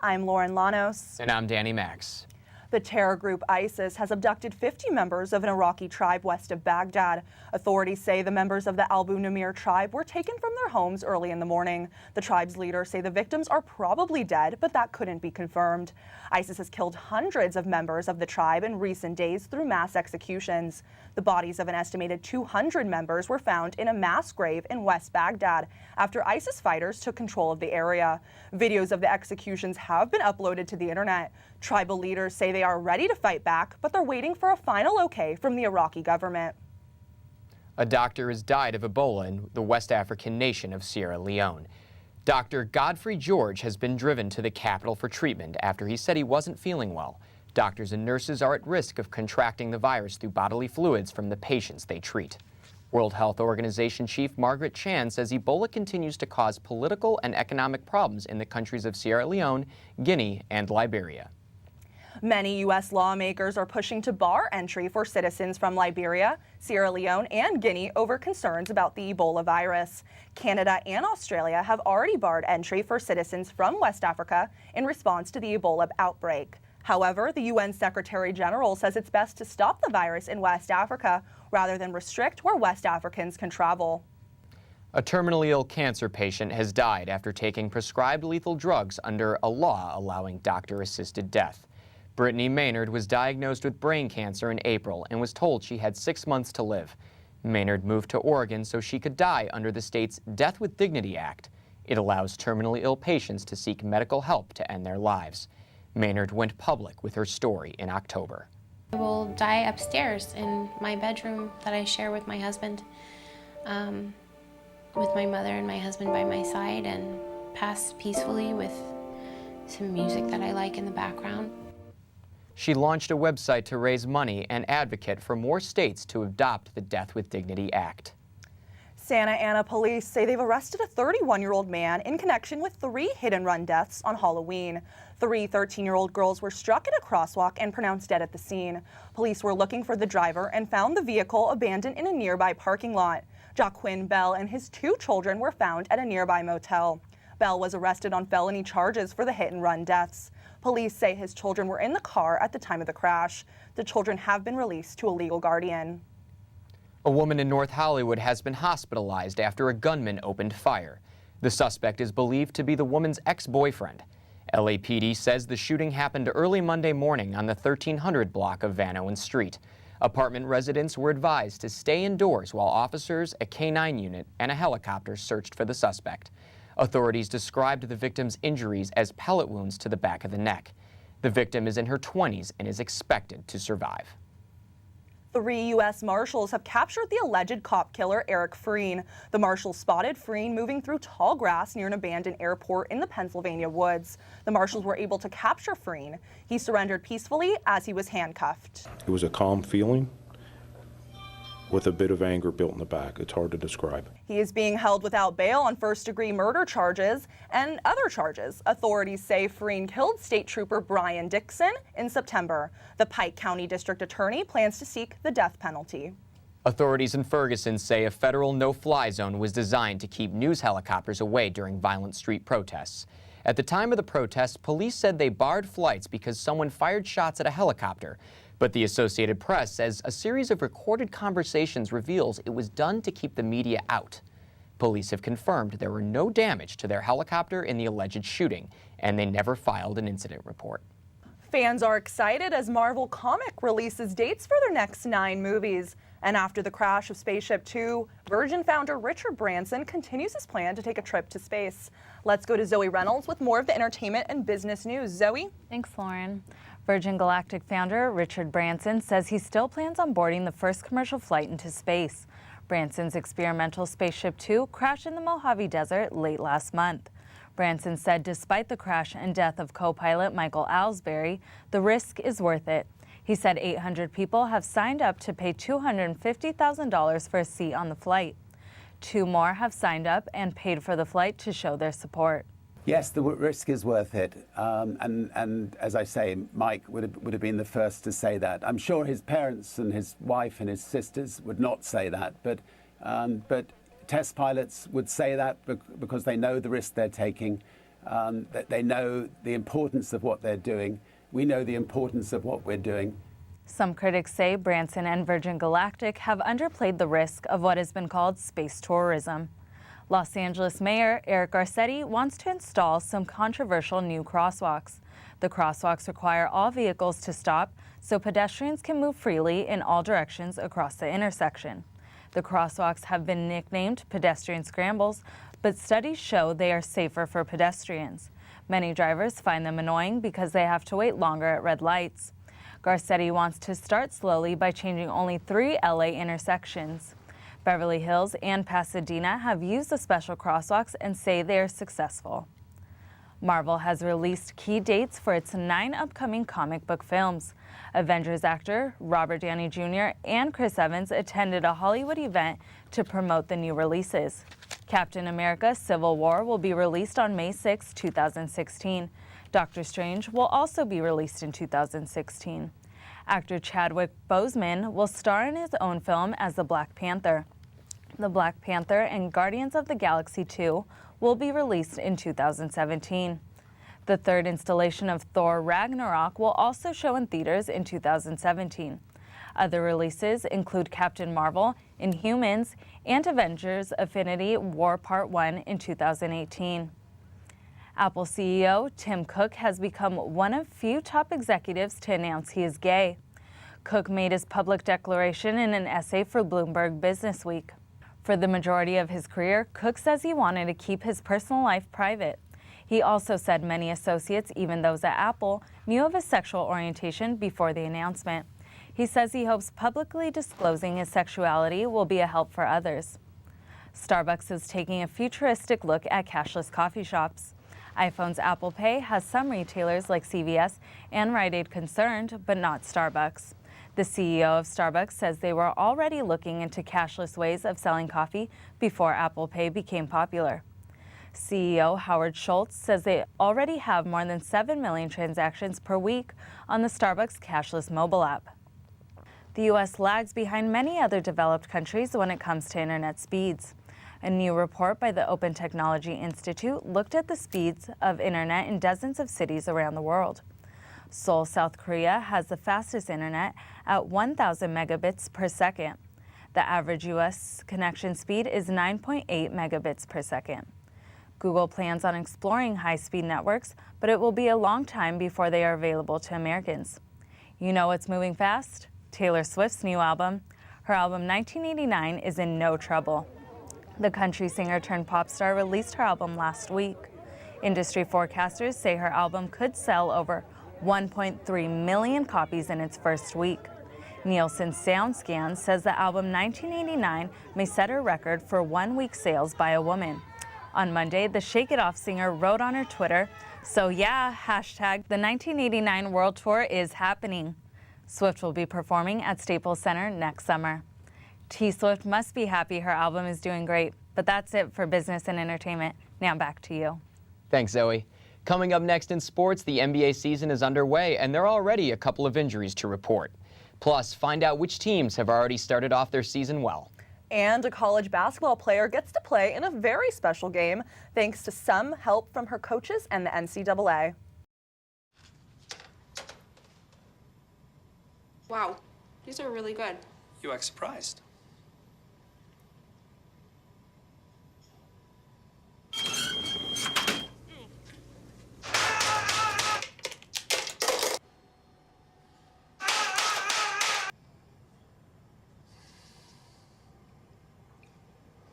I'm Lauren Llanos. And I'm Danny Max. The terror group ISIS has abducted 50 members of an Iraqi tribe west of Baghdad. Authorities say the members of the Abu Namir tribe were taken from their homes early in the morning. The tribe's leaders say the victims are probably dead, but that couldn't be confirmed. ISIS has killed hundreds of members of the tribe in recent days through mass executions. The bodies of an estimated 200 members were found in a mass grave in West Baghdad after ISIS fighters took control of the area. Videos of the executions have been uploaded to the internet. Tribal leaders say they are ready to fight back, but they're waiting for a final okay from the Iraqi government. A doctor has died of Ebola in the West African nation of Sierra Leone. Dr. Godfrey George has been driven to the capital for treatment after he said he wasn't feeling well. Doctors and nurses are at risk of contracting the virus through bodily fluids from the patients they treat. World Health Organization Chief Margaret Chan says Ebola continues to cause political and economic problems in the countries of Sierra Leone, Guinea, and Liberia. Many U.S. lawmakers are pushing to bar entry for citizens from Liberia, Sierra Leone, and Guinea over concerns about the Ebola virus. Canada and Australia have already barred entry for citizens from West Africa in response to the Ebola outbreak. However, the UN Secretary General says it's best to stop the virus in West Africa rather than restrict where West Africans can travel. A terminally ill cancer patient has died after taking prescribed lethal drugs under a law allowing doctor-assisted death. Brittany Maynard was diagnosed with brain cancer in April and was told she had 6 months to live. Maynard moved to Oregon so she could die under the state's Death with Dignity Act. It allows terminally ill patients to seek medical help to end their lives. Maynard went public with her story in October. I will die upstairs in my bedroom that I share with my husband, with my mother and my husband by my side, and pass peacefully with some music that I like in the background. She launched a website to raise money and advocate for more states to adopt the Death with Dignity Act. Santa Ana police say they've arrested a 31-year-old man in connection with 3 hit-and-run deaths on Halloween. 3 13-year-old girls were struck at a crosswalk and pronounced dead at the scene. Police were looking for the driver and found the vehicle abandoned in a nearby parking lot. Jaquin Bell and his 2 children were found at a nearby motel. Bell was arrested on felony charges for the hit-and-run deaths. Police say his children were in the car at the time of the crash. The children have been released to a legal guardian. A woman in North Hollywood has been hospitalized after a gunman opened fire. The suspect is believed to be the woman's ex-boyfriend. LAPD says the shooting happened early Monday morning on the 1300 block of Van Owen Street. Apartment residents were advised to stay indoors while officers, a K-9 unit, and a helicopter searched for the suspect. Authorities described the victim's injuries as pellet wounds to the back of the neck. The victim is in her 20s and is expected to survive. 3 U.S. Marshals have captured the alleged cop killer Eric Freen. The Marshals spotted Freen moving through tall grass near an abandoned airport in the Pennsylvania woods. The Marshals were able to capture Freen. He surrendered peacefully as he was handcuffed. It was a calm feeling with a bit of anger built in the back. It's hard to describe. He is being held without bail on first-degree murder charges and other charges. Authorities say Freen killed State Trooper Brian Dixon in September. The Pike County District Attorney plans to seek the death penalty. Authorities in Ferguson say a federal no-fly zone was designed to keep news helicopters away during violent street protests. At the time of the protests, police said they barred flights because someone fired shots at a helicopter. But the Associated Press says a series of recorded conversations reveals it was done to keep the media out. Police have confirmed there were no damage to their helicopter in the alleged shooting, and they never filed an incident report. Fans are excited as Marvel Comics releases dates for their next 9 movies. And after the crash of Spaceship Two, Virgin founder Richard Branson continues his plan to take a trip to space. Let's go to Zoe Reynolds with more of the entertainment and business news. Zoe? Thanks, Lauren. Virgin Galactic founder Richard Branson says he still plans on boarding the first commercial flight into space. Branson's experimental Spaceship Two crashed in the Mojave Desert late last month. Branson said despite the crash and death of co-pilot Michael Ellsbury, the risk is worth it. He said 800 people have signed up to pay $250,000 for a seat on the flight. 2 more have signed up and paid for the flight to show their support. Yes, the risk is worth it, and as I say, Mike would have been the first to say that. I'm sure his parents and his wife and his sisters would not say that, but test pilots would say that because they know the risk they're taking, that they know the importance of what they're doing. We know the importance of what we're doing. Some critics say Branson and Virgin Galactic have underplayed the risk of what has been called space tourism. Los Angeles Mayor Eric Garcetti wants to install some controversial new crosswalks. The crosswalks require all vehicles to stop so pedestrians can move freely in all directions across the intersection. The crosswalks have been nicknamed pedestrian scrambles, but studies show they are safer for pedestrians. Many drivers find them annoying because they have to wait longer at red lights. Garcetti wants to start slowly by changing only 3 LA intersections. Beverly Hills and Pasadena have used the special crosswalks and say they are successful. Marvel has released key dates for its 9 upcoming comic book films. Avengers actor Robert Downey Jr. and Chris Evans attended a Hollywood event to promote the new releases. Captain America: Civil War will be released on May 6, 2016. Doctor Strange will also be released in 2016. Actor Chadwick Boseman will star in his own film as the Black Panther. The Black Panther and Guardians of the Galaxy 2 will be released in 2017. The third installation of Thor Ragnarok will also show in theaters in 2017. Other releases include Captain Marvel, Inhumans, and Avengers: Infinity War Part 1 in 2018. Apple CEO Tim Cook has become one of few top executives to announce he is gay. Cook made his public declaration in an essay for Bloomberg Businessweek. For the majority of his career, Cook says he wanted to keep his personal life private. He also said many associates, even those at Apple, knew of his sexual orientation before the announcement. He says he hopes publicly disclosing his sexuality will be a help for others. Starbucks is taking a futuristic look at cashless coffee shops. iPhone's Apple Pay has some retailers like CVS and Rite Aid concerned, but not Starbucks. The CEO of Starbucks says they were already looking into cashless ways of selling coffee before Apple Pay became popular. CEO Howard Schultz says they already have more than 7 million transactions per week on the Starbucks cashless mobile app. The U.S. lags behind many other developed countries when it comes to internet speeds. A new report by the Open Technology Institute looked at the speeds of internet in dozens of cities around the world. Seoul, South Korea has the fastest internet at 1,000 megabits per second. The average U.S. connection speed is 9.8 megabits per second. Google plans on exploring high-speed networks, but it will be a long time before they are available to Americans. You know what's moving fast? Taylor Swift's new album. Her album 1989 is in no trouble. The country singer turned pop star released her album last week. Industry forecasters say her album could sell over 1.3 million copies in its first week. Nielsen SoundScan says the album 1989 may set a record for 1 week sales by a woman. On Monday, the Shake It Off singer wrote on her Twitter, "So yeah, hashtag the 1989 World Tour is happening." Swift will be performing at Staples Center next summer. T. Swift must be happy her album is doing great. But that's it for business and entertainment. Now back to you. Thanks, Zoe. Coming up next in sports, the NBA season is underway, and there are already a couple of injuries to report. Plus, find out which teams have already started off their season well. And a college basketball player gets to play in a very special game thanks to some help from her coaches and the NCAA. Wow, these are really good. You act surprised.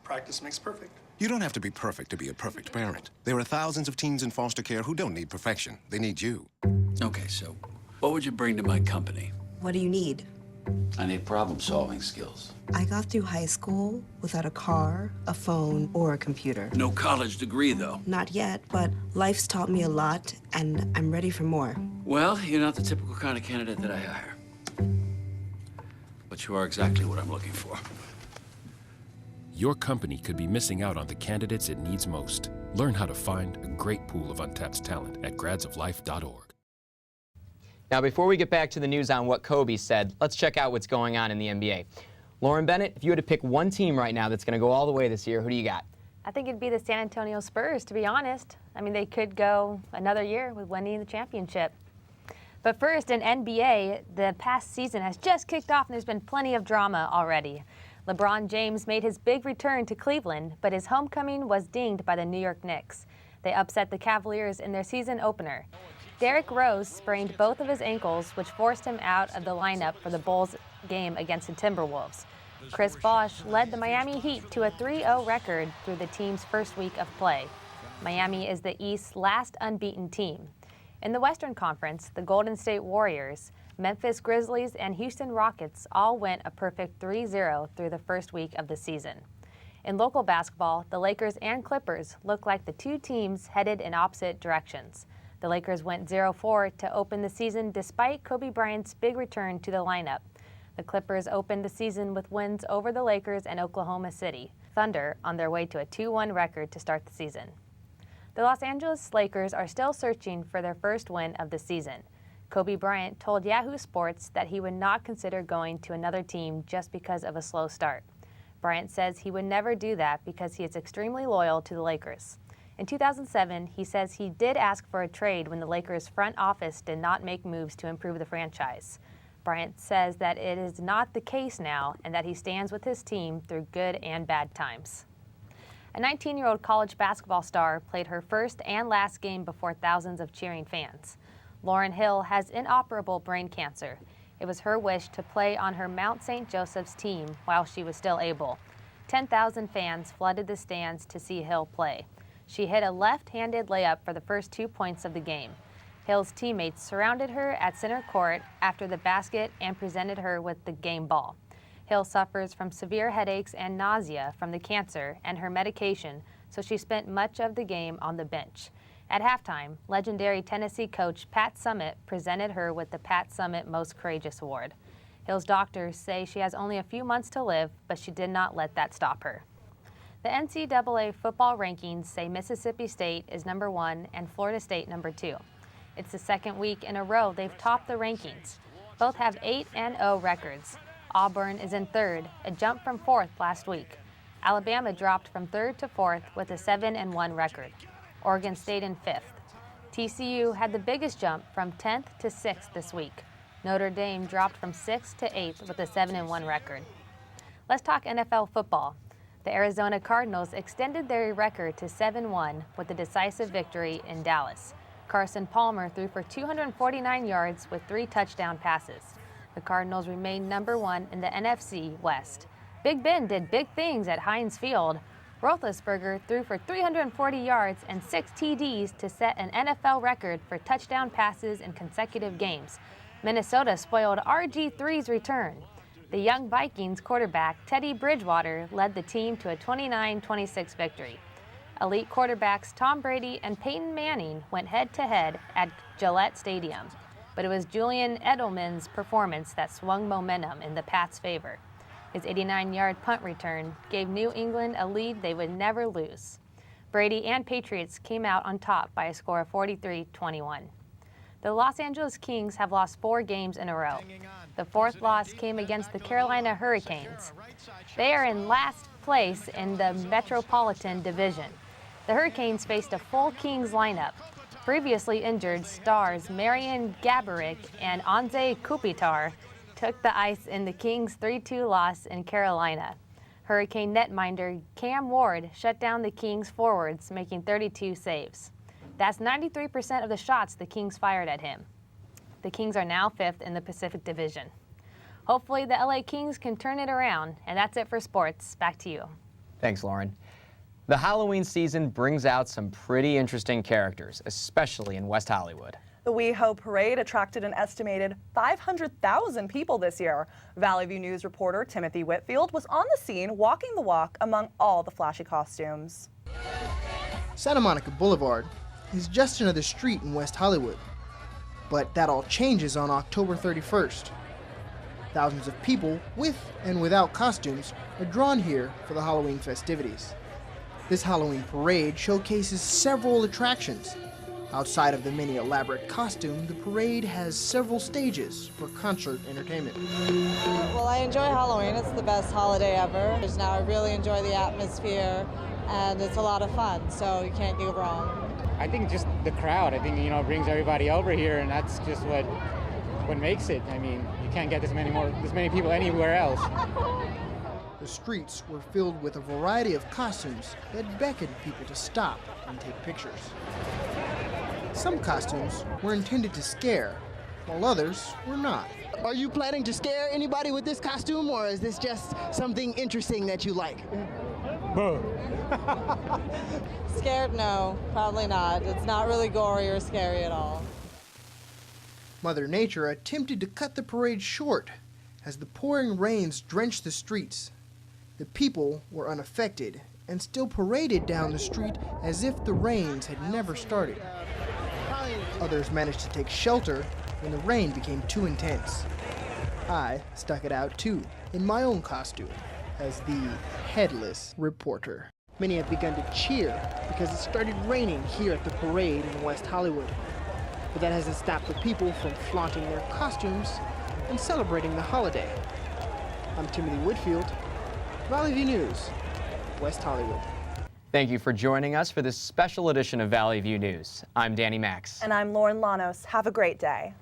Practice makes perfect. You don't have to be perfect to be a perfect parent. There are thousands of teens in foster care who don't need perfection. They need you. Okay, so what would you bring to my company? What do you need? I need problem-solving skills. I got through high school without a car, a phone, or a computer. No college degree, though. Not yet, but life's taught me a lot, and I'm ready for more. Well, you're not the typical kind of candidate that I hire. But you are exactly what I'm looking for. Your company could be missing out on the candidates it needs most. Learn how to find a great pool of untapped talent at gradsoflife.org. Now, before we get back to the news on what Kobe said, let's check out what's going on in the NBA. Lauren Bennett, if you had to pick one team right now that's going to go all the way this year, who do you got? I think it'd be the San Antonio Spurs, to be honest. I mean, they could go another year with winning the championship. But first, in NBA, the past season has just kicked off and there's been plenty of drama already. LeBron James made his big return to Cleveland, but his homecoming was dinged by the New York Knicks. They upset the Cavaliers in their season opener. Derrick Rose sprained both of his ankles, which forced him out of the lineup for the Bulls game against the Timberwolves. Chris Bosh led the Miami Heat to a 3-0 record through the team's first week of play. Miami is the East's last unbeaten team. In the Western Conference, the Golden State Warriors, Memphis Grizzlies, and Houston Rockets all went a perfect 3-0 through the first week of the season. In local basketball, the Lakers and Clippers look like the two teams headed in opposite directions. The Lakers went 0-4 to open the season despite Kobe Bryant's big return to the lineup. The Clippers opened the season with wins over the Lakers and Oklahoma City Thunder on their way to a 2-1 record to start the season. The Los Angeles Lakers are still searching for their first win of the season. Kobe Bryant told Yahoo Sports that he would not consider going to another team just because of a slow start. Bryant says he would never do that because he is extremely loyal to the Lakers. In 2007, he says he did ask for a trade when the Lakers' front office did not make moves to improve the franchise. Bryant says that it is not the case now and that he stands with his team through good and bad times. A 19-year-old college basketball star played her first and last game before thousands of cheering fans. Lauren Hill has inoperable brain cancer. It was her wish to play on her Mount St. Joseph's team while she was still able. 10,000 fans flooded the stands to see Hill play. She hit a left-handed layup for the first 2 points of the game. Hill's teammates surrounded her at center court after the basket and presented her with the game ball. Hill suffers from severe headaches and nausea from the cancer and her medication, so she spent much of the game on the bench. At halftime, legendary Tennessee coach Pat Summitt presented her with the Pat Summitt Most Courageous Award. Hill's doctors say she has only a few months to live, but she did not let that stop her. The NCAA football rankings say Mississippi State is number 1 and Florida State number 2. It's the second week in a row they've topped the rankings. Both have 8-0 records. Auburn is in third, a jump from fourth last week. Alabama dropped from third to fourth with a 7-1 record. Oregon State in fifth. TCU had the biggest jump from 10th to 6th this week. Notre Dame dropped from 6th to 8th with a 7-1 record. Let's talk NFL football. The Arizona Cardinals extended their record to 7-1 with a decisive victory in Dallas. Carson Palmer threw for 249 yards with 3 touchdown passes. The Cardinals remain number 1 in the NFC West. Big Ben did big things at Heinz Field. Roethlisberger threw for 340 yards and 6 TDs to set an NFL record for touchdown passes in consecutive games. Minnesota spoiled RG3's return. The young Vikings quarterback Teddy Bridgewater led the team to a 29-26 victory. Elite quarterbacks Tom Brady and Peyton Manning went head-to-head at Gillette Stadium, but it was Julian Edelman's performance that swung momentum in the Pats' favor. His 89-yard punt return gave New England a lead they would never lose. Brady and Patriots came out on top by a score of 43-21. The Los Angeles Kings have lost 4 games in a row. The 4th loss came against the Carolina Hurricanes. They are in last place in the Metropolitan Division. The Hurricanes faced a full Kings lineup. Previously injured stars Marian Gaborik and Anze Kopitar took the ice in the Kings' 3-2 loss in Carolina. Hurricane netminder Cam Ward shut down the Kings forwards, making 32 saves. That's 93% of the shots the Kings fired at him. The Kings are now 5th in the Pacific Division. Hopefully the LA Kings can turn it around, and that's it for sports. Back to you. Thanks, Lauren. The Halloween season brings out some pretty interesting characters, especially in West Hollywood. The WeHo Parade attracted an estimated 500,000 people this year. Valley View News reporter Timothy Whitfield was on the scene walking the walk among all the flashy costumes. Santa Monica Boulevard is just another street in West Hollywood, but that all changes on October 31st. Thousands of people with and without costumes are drawn here for the Halloween festivities. This Halloween parade showcases several attractions. Outside of the many elaborate costume, the parade has several stages for concert entertainment. Well, I enjoy Halloween. It's the best holiday ever. Now I really enjoy the atmosphere. and it's a lot of fun, so you can't go wrong. I think just the crowd, I think, brings everybody over here, and that's just what makes it. I mean, you can't get this many people anywhere else. The streets were filled with a variety of costumes that beckoned people to stop and take pictures. Some costumes were intended to scare, while others were not. Are you planning to scare anybody with this costume, or is this just something interesting that you like? Scared? No, probably not. It's not really gory or scary at all. Mother Nature attempted to cut the parade short as the pouring rains drenched the streets. The people were unaffected and still paraded down the street as if the rains had never started. Others managed to take shelter when the rain became too intense. I stuck it out too, in my own costume, as the headless reporter. Many have begun to cheer because it started raining here at the parade in West Hollywood. But that hasn't stopped the people from flaunting their costumes and celebrating the holiday. I'm Timothy Whitfield, Valley View News, West Hollywood. Thank you for joining us for this special edition of Valley View News. I'm Danny Max. And I'm Lauren Llanos. Have a great day.